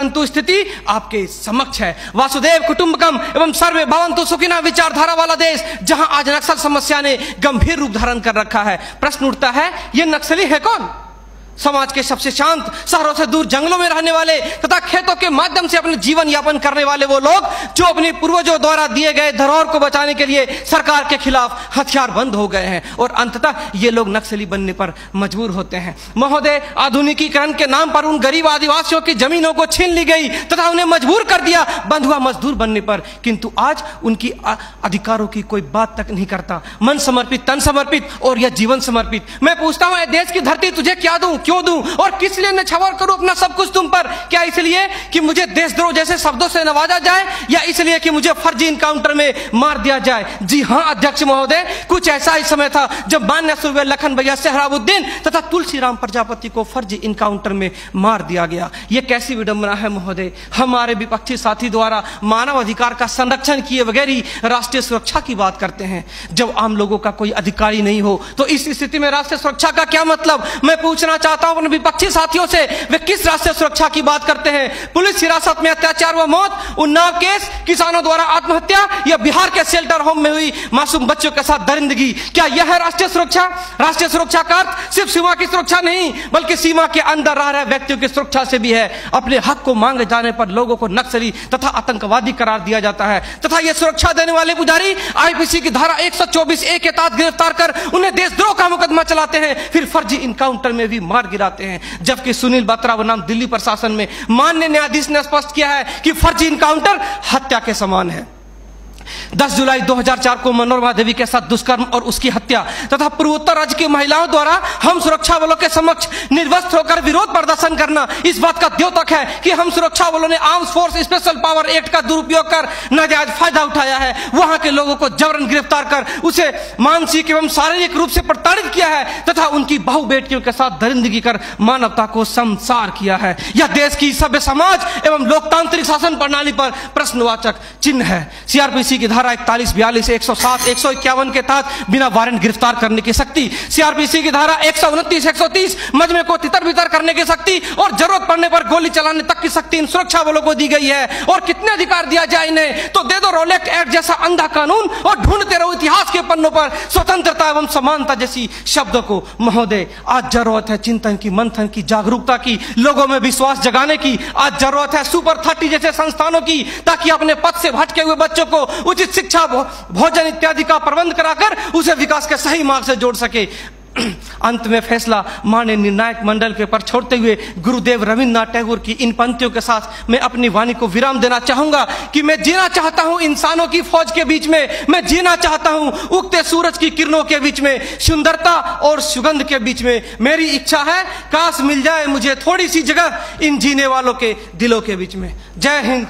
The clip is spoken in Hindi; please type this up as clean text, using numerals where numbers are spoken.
परंतु स्थिति आपके समक्ष है। वासुदेव कुटुंबकम एवं सर्वे भवन्तु सुखिनः विचारधारा वाला देश, जहां आज नक्सल समस्या ने गंभीर रूप धारण कर रखा है। प्रश्न उठता है, ये नक्सली है कौन? समाज के सबसे शांत, शहरों से दूर जंगलों में रहने वाले तथा खेतों के माध्यम से अपने जीवन यापन करने वाले वो लोग जो अपने पूर्वजों द्वारा दिए गए धरोहर को बचाने के लिए सरकार के खिलाफ हथियारबंद हो गए हैं और अंततः ये लोग नक्सली बनने पर मजबूर होते हैं। महोदय, आधुनिकीकरण के नाम पर उन गरीब आदिवासियों की जमीनों को छीन ली गई तथा उन्हें मजबूर कर दिया बंधुआ मजदूर बनने पर, किंतु आज उनकी अधिकारों की कोई बात तक नहीं करता। मन समर्पित, तन समर्पित और यह जीवन समर्पित। मैं पूछता हूं, देश की धरती तुझे क्या दूं, क्यों दूं और किस लिए न्यौछावर करूं अपना सब कुछ तुम पर? क्या इसलिए कि मुझे देशद्रोह जैसे शब्दों से नवाजा जाए या इसलिए कि मुझे फर्जी इनकाउंटर में मार दिया जाए? जी हां अध्यक्ष महोदय, कुछ ऐसा ही समय था जब मान्य सूबे लखन भैया सेहराबुद्दीन तथा तुलसीराम प्रजापति को फर्जी इनकाउंटर में मार दिया गया। यह कैसी विडंबना है महोदय। हमारे विपक्षी साथी द्वारा मानव अधिकार का संरक्षण किए बगैर ही राष्ट्रीय सुरक्षा की बात करते हैं। जब आम लोगों का कोई अधिकार ही नहीं हो तो इस स्थिति में राष्ट्रीय सुरक्षा का क्या मतलब? मैं पूछना चाहता हूं अपने विपक्षी साथियों से, वे किस राष्ट्रीय सुरक्षा की बात करते हैं? पुलिस हिरासत में अत्याचार व मौत, उन्नाव केस, किसानों द्वारा आत्महत्या या बिहार के शेल्टर होम में हुई मासूम बच्चों के साथ दरिंदगी, क्या यह है राष्ट्रीय सुरक्षा? राष्ट्रीय सुरक्षा का अर्थ सिर्फ सीमा की सुरक्षा नहीं बल्कि सीमा के अंदर रह रहे व्यक्तियों की सुरक्षा से भी है। अपने हक को मांगे जाने पर लोगों को नक्सली तथा आतंकवादी करार दिया जाता है तथा यह सुरक्षा देने वाले पुजारी आईपीसी की धारा 124A के तहत गिरफ्तार कर उन्हें देशद्रोह का मुकदमा चलाते हैं, फिर फर्जी इनकाउंटर में भी मार गिराते हैं। जबकि सुनील बत्रा बनाम दिल्ली प्रशासन में माननीय न्यायाधीश ने स्पष्ट किया है कि फर्जी इनकाउंटर हत्या के समान है। 10 जुलाई 2004 को मनोरमा देवी के साथ दुष्कर्म और उसकी हत्या तथा पूर्वोत्तर राज्य की महिलाओं द्वारा हम सुरक्षा बलों के समक्ष निर्वस्त्र होकर विरोध प्रदर्शन करना इस बात का द्योतक है कि हम सुरक्षा बलों ने arms force special power act का दुरुपयोग कर नाजायज फायदा उठाया है। वहां के लोगों को जबरन गिरफ्तार कर उसे मानसिक एवं शारीरिक रूप से प्रताड़ित किया है तथा उनकी बहु बेटियों के साथ दरिंदगी कर मानवता को शर्मसार किया है। यह देश की सभ्य समाज एवं लोकतांत्रिक शासन प्रणाली पर प्रश्नवाचक चिन्ह है। सीआरपीसी की धारा 41, 42, 107, 151 के तहत बिना वारंट गिरफ्तार करने की शक्ति, सीआरपीसी की धारा 129, 130 मजमे को तितर बितर करने की शक्ति और जरूरत पड़ने पर गोली चलाने तक की शक्ति इन सुरक्षा बलों को दी गई है। और कितने अधिकार दिया जाए इन्हें? तो दे दो रोलेक्ट एक्ट जैसा अंधा कानून और ढूंढते रहो इतिहास के पन्नों पर स्वतंत्रता एवं समानता जैसी शब्दों को। महोदय, आज जरूरत है चिंतन की, मंथन की, जागरूकता की, लोगों में विश्वास जगाने की। आज जरूरत है सुपर 30 जैसे संस्थानों की, ताकि अपने पथ से भटके हुए बच्चों को उचित शिक्षा, भोजन इत्यादि का प्रबंध कराकर उसे विकास के सही मार्ग से जोड़ सके। अंत में फैसला माननीय निर्णायक मंडल के पर छोड़ते हुए गुरुदेव रविन्द्रनाथ टैगोर की इन पंक्तियों के साथ मैं अपनी वाणी को विराम देना चाहूंगा कि मैं जीना चाहता हूं इंसानों की फौज के बीच में, मैं जीना चाहता हूं उगते सूरज की किरणों के बीच में, सुंदरता और सुगंध के बीच में। मेरी इच्छा है काश मिल जाए मुझे थोड़ी सी जगह इन जीने वालों के दिलों के बीच में। जय हिंद,